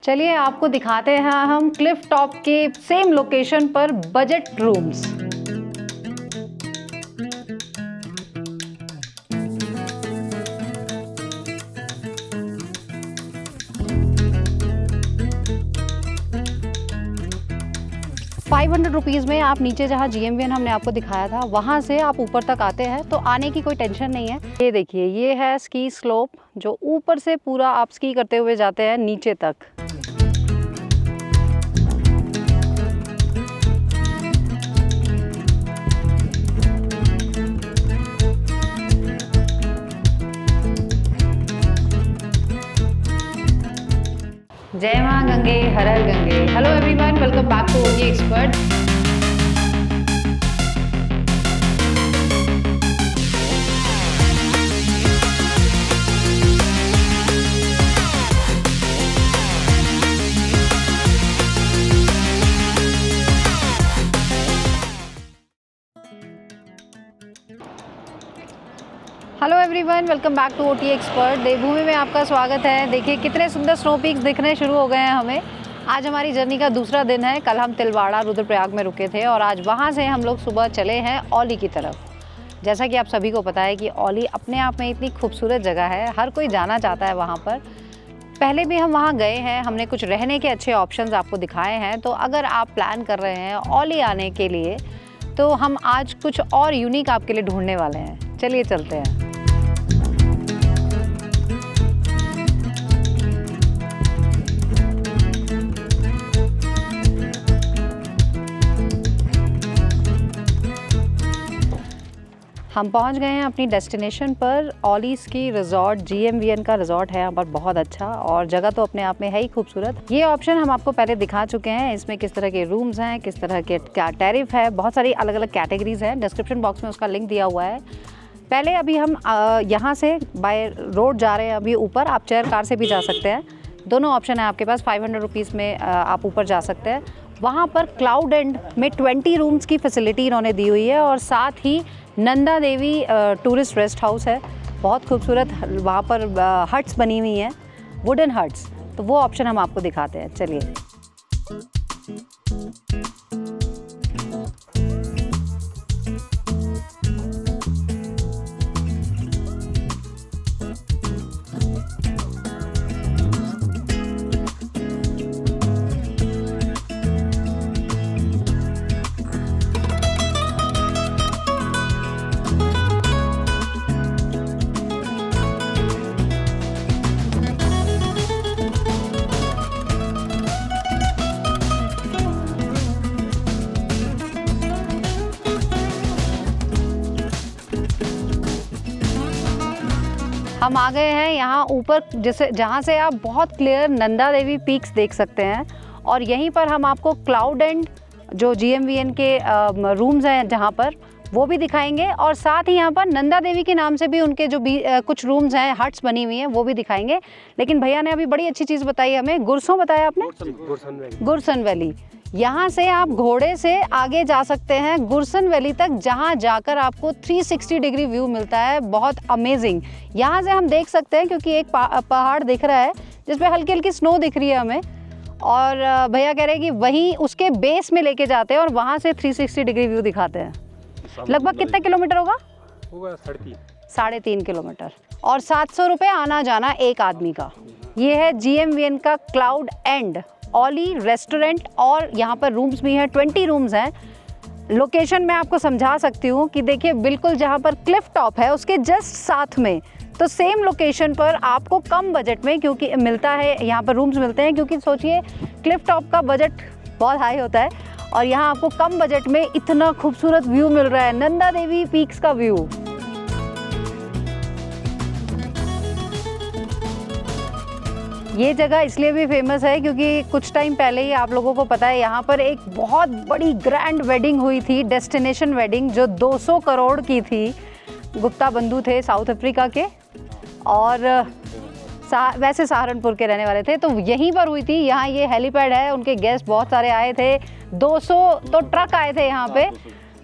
चलिए आपको दिखाते हैं हम क्लिफ टॉप के सेम लोकेशन पर बजट रूम्स। ₹500 में आप नीचे जहाँ GMVN हमने आपको दिखाया था वहाँ से आप ऊपर तक आते हैं तो आने की कोई टेंशन नहीं है। ये देखिए, ये है स्की स्लोप जो ऊपर से पूरा आप स्की करते हुए जाते हैं नीचे तक। जय मां Gange, Har Har Gange. Hello everyone, welcome back to OT expert. Hello everyone, welcome back to OT expert. Devbhoomi में आपका स्वागत है। देखिए कितने सुंदर स्नो पीक्स दिखने शुरू हो गए हैं हमें। आज हमारी जर्नी का दूसरा दिन है। कल हम तिलवाड़ा रुद्रप्रयाग में रुके थे और आज वहाँ से हम लोग सुबह चले हैं औली की तरफ। जैसा कि आप सभी को पता है कि औली अपने आप में इतनी खूबसूरत जगह है, हर कोई जाना चाहता है वहाँ पर। पहले भी हम वहाँ गए हैं, हमने कुछ रहने के अच्छे ऑप्शंस आपको दिखाए हैं। तो अगर आप प्लान कर रहे हैं औली आने के लिए तो हम आज कुछ और यूनिक आपके लिए ढूंढने वाले हैं। चलिए चलते हैं। हम पहुंच गए हैं अपनी डेस्टिनेशन पर। औली स्की रिजॉर्ट GMVN का रिजॉर्ट है यहाँ पर, बहुत अच्छा, और जगह तो अपने आप में है ही खूबसूरत। ये ऑप्शन हम आपको पहले दिखा चुके हैं। इसमें किस तरह के रूम्स हैं, किस तरह के क्या टैरिफ है, बहुत सारी अलग अलग कैटेगरीज हैं। डिस्क्रिप्शन बॉक्स में उसका लिंक दिया हुआ है। पहले अभी हम यहाँ से बाय रोड जा रहे हैं अभी ऊपर। आप चेयर कार से भी जा सकते हैं, दोनों ऑप्शन है आपके पास। ₹500 में आप ऊपर जा सकते हैं। वहाँ पर क्लाउड एंड में 20 रूम्स की फैसिलिटी इन्होंने दी हुई है और साथ ही Nanda Devi tourist rest house है, बहुत खूबसूरत। वहाँ पर हट्स बनी हुई हैं, वुडन हट्स। तो वो ऑप्शन हम आपको दिखाते हैं, चलिए। हम आ गए हैं यहाँ ऊपर, जैसे जहाँ से आप बहुत क्लियर नंदा देवी पीक्स देख सकते हैं। और यहीं पर हम आपको क्लाउड एंड जो GMVN के रूम्स हैं जहाँ पर, वो भी दिखाएंगे। और साथ ही यहाँ पर नंदा देवी के नाम से भी उनके जो भी कुछ रूम्स हैं, हट्स बनी हुई हैं, वो भी दिखाएंगे। लेकिन भैया ने अभी बड़ी अच्छी चीज़ बताई हमें। गुरसों बताया आपने? गुरसन वैली। यहाँ से आप घोड़े से आगे जा सकते हैं गुरसन वैली तक, जहाँ जाकर आपको 360 डिग्री व्यू मिलता है। बहुत अमेजिंग। यहाँ से हम देख सकते हैं क्योंकि एक पहाड़ दिख रहा है जिसपे हल्की हल्की स्नो दिख रही है हमें। और भैया कह रहे हैं कि वहीं उसके बेस में लेके जाते हैं और वहाँ से 360 डिग्री व्यू दिखाते हैं। लगभग कितना किलोमीटर होगा? 3.5 किलोमीटर। और 700 रुपये आना जाना एक आदमी का। ये है GMVN का क्लाउड एंड औली रेस्टोरेंट। और यहाँ पर रूम्स भी हैं, 20 रूम्स हैं। लोकेशन मैं आपको समझा सकती हूँ कि देखिए, बिल्कुल जहाँ पर क्लिफ टॉप है उसके जस्ट साथ में, तो सेम लोकेशन पर आपको कम बजट में क्योंकि मिलता है, यहाँ पर रूम्स मिलते हैं। क्योंकि सोचिए क्लिफ टॉप का बजट बहुत हाई होता है और यहाँ आपको कम बजट में इतना खूबसूरत व्यू मिल रहा है, नंदा देवी पीक्स का व्यू। ये जगह इसलिए भी फेमस है क्योंकि कुछ टाइम पहले ही आप लोगों को पता है यहाँ पर एक बहुत बड़ी ग्रैंड वेडिंग हुई थी, डेस्टिनेशन वेडिंग, जो 200 करोड़ की थी। गुप्ता बंधु थे साउथ अफ्रीका के और वैसे सहारनपुर के रहने वाले थे, तो यहीं पर हुई थी। यहाँ ये हेलीपैड है, उनके गेस्ट बहुत सारे आए थे। 200 तो ट्रक आए थे यहाँ पे,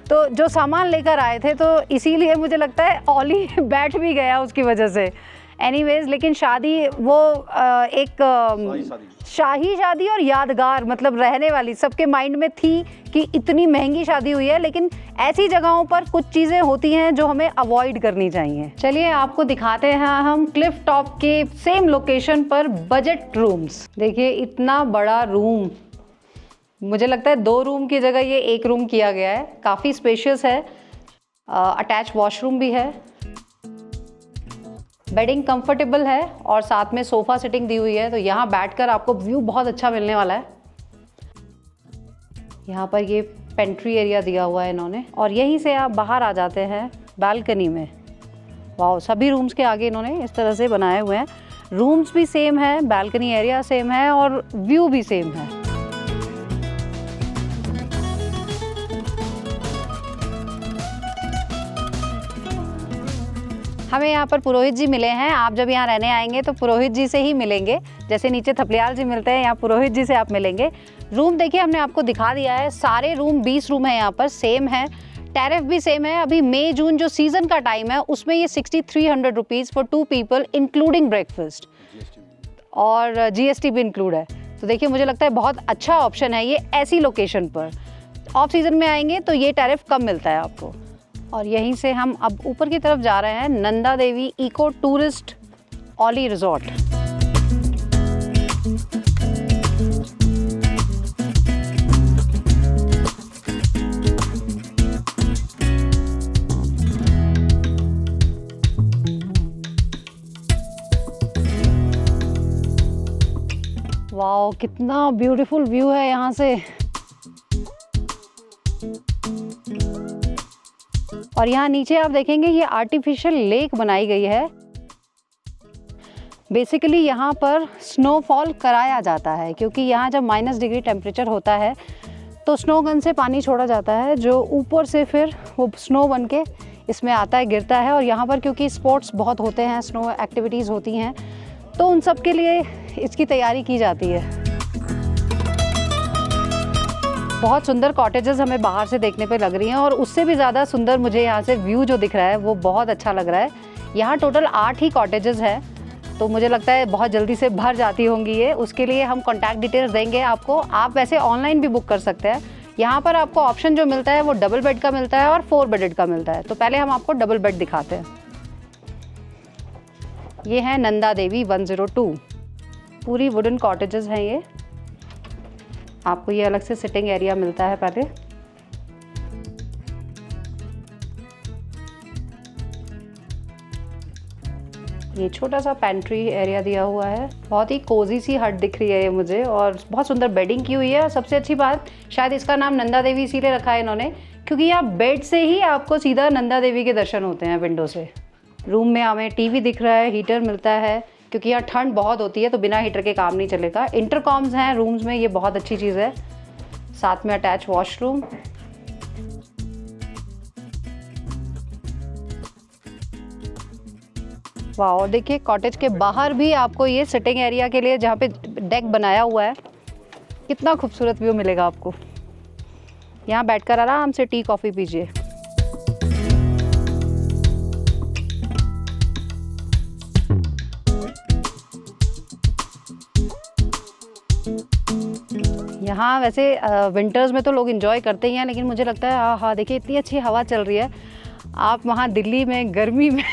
तो जो सामान लेकर आए थे, तो इसीलिए मुझे लगता है औली बैठ भी गया उसकी वजह से। एनीवेज, लेकिन शादी वो एक शाही शादी और यादगार, मतलब रहने वाली, सबके माइंड में थी कि इतनी महंगी शादी हुई है, लेकिन ऐसी जगहों पर कुछ चीज़ें होती हैं जो हमें अवॉइड करनी चाहिए। चलिए आपको दिखाते हैं हम क्लिफ टॉप के सेम लोकेशन पर बजट रूम्स। देखिए इतना बड़ा रूम, मुझे लगता है 2 रूम की जगह ये 1 रूम किया गया है। काफ़ी स्पेशियस है, अटैच वॉशरूम भी है, बेडिंग कंफर्टेबल है और साथ में सोफ़ा सिटिंग दी हुई है, तो यहाँ बैठकर आपको व्यू बहुत अच्छा मिलने वाला है। यहाँ पर ये पेंट्री एरिया दिया हुआ है इन्होंने, और यहीं से आप बाहर आ जाते हैं बालकनी में। वाह, सभी रूम्स के आगे इन्होंने इस तरह से बनाए हुए हैं। रूम्स भी सेम है, बालकनी एरिया सेम है और व्यू भी सेम है। हमें यहाँ पर पुरोहित जी मिले हैं। आप जब यहाँ रहने आएंगे तो पुरोहित जी से ही मिलेंगे, जैसे नीचे थपलियाल जी मिलते हैं, यहाँ पुरोहित जी से आप मिलेंगे। रूम देखिए हमने आपको दिखा दिया है, सारे रूम 20 रूम है यहाँ पर, सेम है, टैरिफ भी सेम है। अभी मई जून जो सीज़न का टाइम है उसमें ये 6300 rupees for 2 people including breakfast, और GST भी इंक्लूड है। तो देखिए मुझे लगता है बहुत अच्छा ऑप्शन है ये ऐसी लोकेशन पर। ऑफ सीज़न में आएंगे तो ये टैरिफ कम मिलता है आपको। और यहीं से हम अब ऊपर की तरफ जा रहे हैं, नंदा देवी इको टूरिस्ट ऑली रिजॉर्ट। वाओ, कितना ब्यूटीफुल व्यू है यहाँ से। और यहाँ नीचे आप देखेंगे ये आर्टिफिशियल लेक बनाई गई है। बेसिकली यहाँ पर स्नोफॉल कराया जाता है, क्योंकि यहाँ जब -डिग्री टेम्परेचर होता है तो स्नो गन से पानी छोड़ा जाता है, जो ऊपर से फिर वो स्नो बन के इसमें आता है, गिरता है। और यहाँ पर क्योंकि स्पोर्ट्स बहुत होते हैं, स्नो एक्टिविटीज़ होती हैं, तो उन सब के लिए इसकी तैयारी की जाती है। बहुत सुंदर कॉटेजेस हमें बाहर से देखने पे लग रही हैं, और उससे भी ज़्यादा सुंदर मुझे यहाँ से व्यू जो दिख रहा है वो बहुत अच्छा लग रहा है। यहाँ टोटल 8 ही कॉटेजेस हैं, तो मुझे लगता है बहुत जल्दी से भर जाती होंगी ये। उसके लिए हम कॉन्टैक्ट डिटेल्स देंगे आपको। आप वैसे ऑनलाइन भी बुक कर सकते हैं। यहाँ पर आपको ऑप्शन जो मिलता है वो डबल बेड का मिलता है और 4 बेडेड का मिलता है। तो पहले हम आपको डबल बेड दिखाते हैं। ये है नंदा देवी 102, पूरी वुडन कॉटेजेस हैं ये। आपको ये अलग से सिटिंग एरिया मिलता है पहले। ये छोटा सा पेंट्री एरिया दिया हुआ है। बहुत ही कोजी सी हट दिख रही है ये मुझे, और बहुत सुंदर बेडिंग की हुई है। और सबसे अच्छी बात, शायद इसका नाम नंदा देवी इसीलिए रखा है इन्होंने, क्योंकि यहाँ बेड से ही आपको सीधा नंदा देवी के दर्शन होते हैं विंडो से। रूम में हमें टीवी दिख रहा है, हीटर मिलता है, क्योंकि यहाँ ठंड बहुत होती है तो बिना हीटर के काम नहीं चलेगा। इंटरकॉम्स हैं रूम्स में, ये बहुत अच्छी चीज़ है। साथ में अटैच वॉशरूम। वाह, और देखिए कॉटेज के बाहर भी आपको ये सिटिंग एरिया के लिए जहाँ पे डेक बनाया हुआ है, कितना खूबसूरत व्यू मिलेगा आपको। यहाँ बैठकर आराम से टी कॉफ़ी पीजिए। यहाँ वैसे विंटर्स में तो लोग एंजॉय करते ही हैं, लेकिन मुझे लगता है हाँ देखिए इतनी अच्छी हवा चल रही है। आप वहाँ दिल्ली में गर्मी में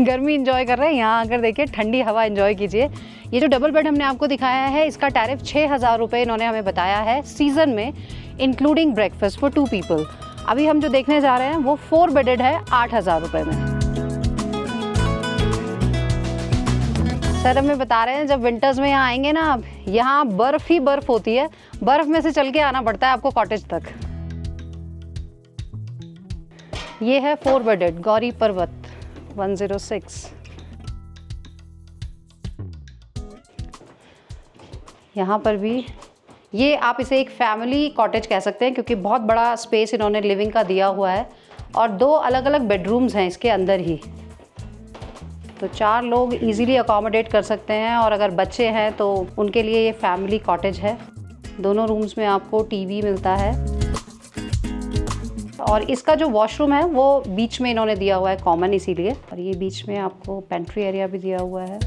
गर्मी एंजॉय कर रहे हैं, यहाँ आकर देखिए ठंडी हवा एंजॉय कीजिए। ये जो डबल बेड हमने आपको दिखाया है, इसका टैरिफ 6000 रुपये इन्होंने हमें बताया है सीज़न में, इंक्लूडिंग ब्रेकफास्ट फॉर 2 पीपल। अभी हम जो देखने जा रहे हैं वो 4 बेडेड है 8000 रुपये में। सर हमें बता रहे हैं जब विंटर्स में यहाँ आएंगे ना आप, यहाँ बर्फ़ ही बर्फ़ होती है, बर्फ़ में से चल के आना पड़ता है आपको कॉटेज तक। ये है 4 बेडेड गौरी पर्वत 106। यहाँ पर भी ये आप इसे एक फैमिली कॉटेज कह सकते हैं, क्योंकि बहुत बड़ा स्पेस इन्होंने लिविंग का दिया हुआ है, और 2 अलग अलग बेडरूम्स हैं इसके अंदर ही, तो 4 लोग इजीली अकोमोडेट कर सकते हैं। और अगर बच्चे हैं तो उनके लिए ये फैमिली कॉटेज है। दोनों रूम्स में आपको टीवी मिलता है। और इसका जो वॉशरूम है वो बीच में इन्होंने दिया हुआ है कॉमन, इसीलिए। और ये बीच में आपको पेंट्री एरिया भी दिया हुआ है।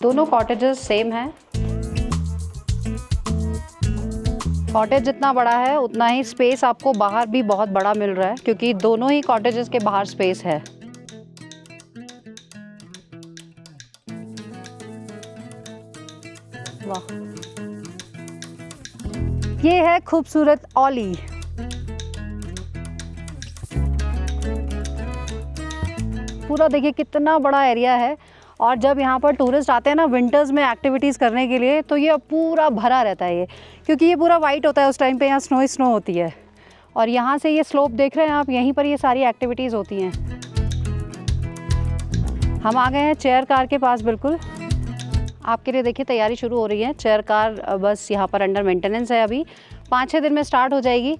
दोनों कॉटेजेस सेम हैं। कॉटेज जितना बड़ा है उतना ही स्पेस आपको बाहर भी बहुत बड़ा मिल रहा है, क्योंकि दोनों ही कॉटेजेस के बाहर स्पेस है। वाह, ये है खूबसूरत ऑली। पूरा देखिए कितना बड़ा एरिया है। और जब यहाँ पर टूरिस्ट आते हैं ना विंटर्स में एक्टिविटीज़ करने के लिए, तो ये पूरा भरा रहता है ये, क्योंकि ये पूरा वाइट होता है उस टाइम पे, यहाँ स्नो होती है। और यहाँ से ये स्लोप देख रहे हैं आप, यहीं पर ये सारी एक्टिविटीज़ होती हैं। हम आ गए हैं चेयर कार के पास बिल्कुल। आपके लिए देखिए तैयारी शुरू हो रही है। चेयर कार बस यहाँ पर अंडर मेंटेनेंस है, अभी 5-6 दिन में स्टार्ट हो जाएगी।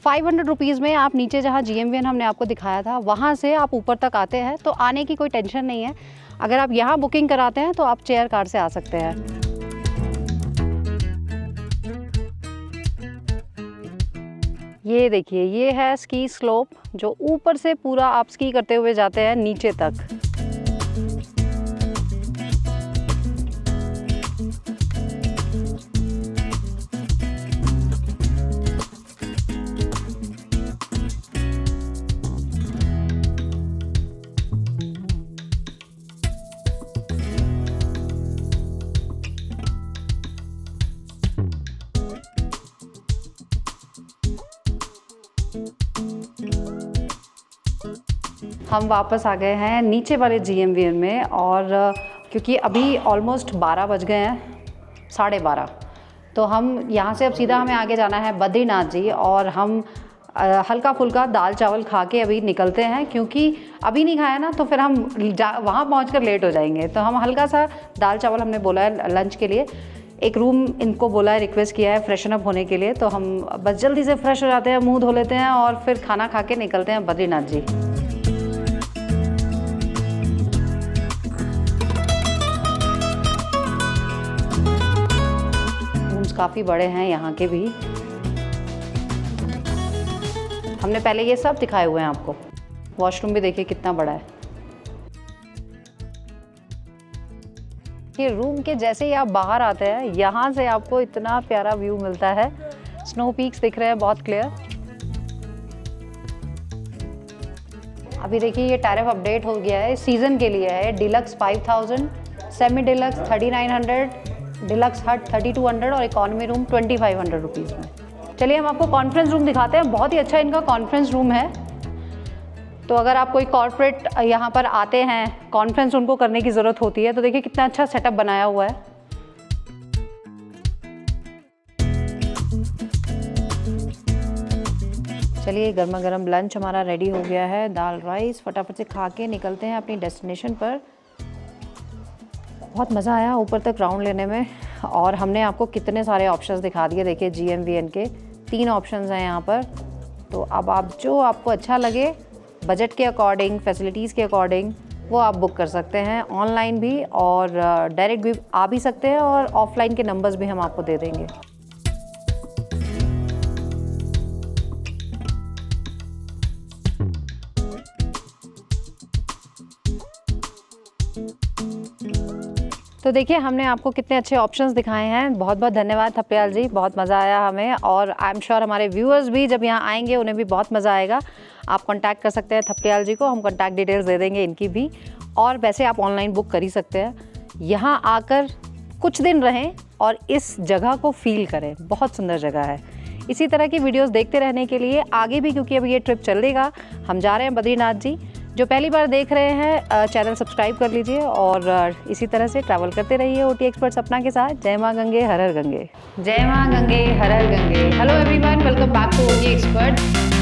500 रुपीज़ में आप नीचे जहाँ GMVN हमने आपको दिखाया था वहाँ से आप ऊपर तक आते हैं, तो आने की कोई टेंशन नहीं है। अगर आप यहाँ बुकिंग कराते हैं तो आप चेयर कार से आ सकते हैं। ये देखिए, ये है स्की स्लोप, जो ऊपर से पूरा आप स्की करते हुए जाते हैं नीचे तक। हम वापस आ गए हैं नीचे वाले GMVN में, और क्योंकि अभी ऑलमोस्ट 12 बज गए हैं, 12:30, तो हम यहाँ से अब सीधा हमें आगे जाना है बद्रीनाथ जी। और हम हल्का फुल्का दाल चावल खा के अभी निकलते हैं, क्योंकि अभी नहीं खाया ना तो फिर हम वहाँ पहुँच लेट हो जाएंगे। तो हम हल्का सा दाल चावल हमने बोला है लंच के लिए। एक रूम इनको बोला है, रिक्वेस्ट किया है फ्रेशन अप होने के लिए, तो हम बस जल्दी से फ्रेश हो जाते हैं, मुँह धो लेते हैं और फिर खाना खा के निकलते हैं बद्रीनाथ जी। काफ़ी बड़े हैं यहाँ के भी। हमने पहले ये सब दिखाए हुए हैं आपको। वॉशरूम भी देखिए कितना बड़ा है। ये रूम के जैसे ही आप बाहर आते हैं, यहाँ से आपको इतना प्यारा व्यू मिलता है। स्नो पीक्स दिख रहे हैं बहुत क्लियर। अभी देखिए ये टैरिफ अपडेट हो गया है, सीजन के लिए है। डिलक्स 5000, सेमी डिलक्स 3900, डिलक्स हट 3200 और इकॉनमी रूम 2500 रुपीज़ में। चलिए हम आपको कॉन्फ्रेंस रूम दिखाते हैं। बहुत ही अच्छा इनका कॉन्फ्रेंस रूम है। तो अगर आप कोई कॉर्पोरेट यहाँ पर आते हैं, कॉन्फ्रेंस उनको करने की ज़रूरत होती है, तो देखिए कितना अच्छा सेटअप बनाया हुआ है। चलिए गर्मा गर्म लंच हमारा रेडी हो गया है, दाल राइस। फटाफट से खा के निकलते हैं अपनी डेस्टिनेशन पर। बहुत मज़ा आया ऊपर तक राउंड लेने में, और हमने आपको कितने सारे ऑप्शंस दिखा दिए। देखिए GMVN के 3 ऑप्शंस हैं यहाँ पर। तो अब आप जो आपको अच्छा लगे बजट के अकॉर्डिंग, फैसिलिटीज़ के अकॉर्डिंग, वो आप बुक कर सकते हैं ऑनलाइन भी, और डायरेक्ट भी आ भी सकते हैं, और ऑफलाइन के नंबर्स भी हम आपको दे देंगे। तो देखिए हमने आपको कितने अच्छे ऑप्शंस दिखाए हैं। बहुत बहुत धन्यवाद थपलियाल जी, बहुत मज़ा आया हमें, और आई एम श्योर हमारे व्यूअर्स भी जब यहाँ आएंगे उन्हें भी बहुत मज़ा आएगा। आप कांटेक्ट कर सकते हैं थपलियाल जी को, हम कांटेक्ट डिटेल्स दे देंगे इनकी भी। और वैसे आप ऑनलाइन बुक कर ही सकते हैं। यहाँ आकर कुछ दिन रहें और इस जगह को फील करें, बहुत सुंदर जगह है। इसी तरह की वीडियोज़ देखते रहने के लिए आगे भी, क्योंकि अभी ये ट्रिप चलेगा, हम जा रहे हैं बद्रीनाथ जी। जो पहली बार देख रहे हैं चैनल सब्सक्राइब कर लीजिए, और इसी तरह से ट्रैवल करते रहिए OT एक्सपर्ट सपना के साथ। जय माँ गंगे हर हर गंगे। जय माँ Gange Har Har Gange. Hello everyone, welcome back to OT expert.